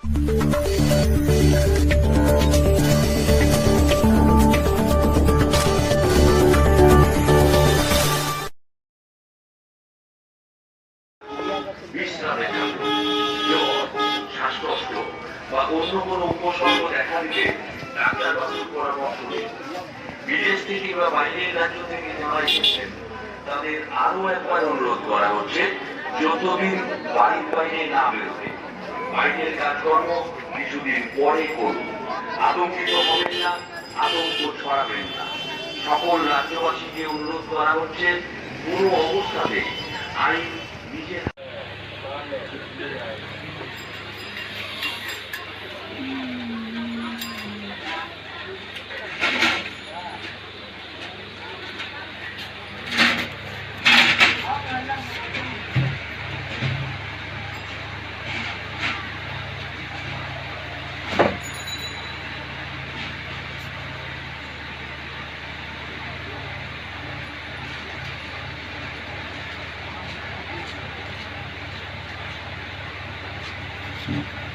বিশ্রামে থাকুন। জ্বর, শ্বাসকষ্ট বা অন্য কোনো উপসর্গ দেখা দিলে ডাক্তারবাবুর পরামর্শ নিন। বিদেশ থেকে বা বাইরের রাজ্য থেকে যারা এসেছেন তাদের আরো একবার অনুরোধ করা হচ্ছে যতদিন বাড়ির বাইরে না বেরোবে। বাইরের কাজকর্ম কিছুদিন পরে করুন। আতঙ্কিত হবেন না, আতঙ্ক ছড়াবেন না। সকল রাজ্যবাসীকে অনুরোধ করা হচ্ছে কোনো অবস্থাতে আইন নিজের হুম।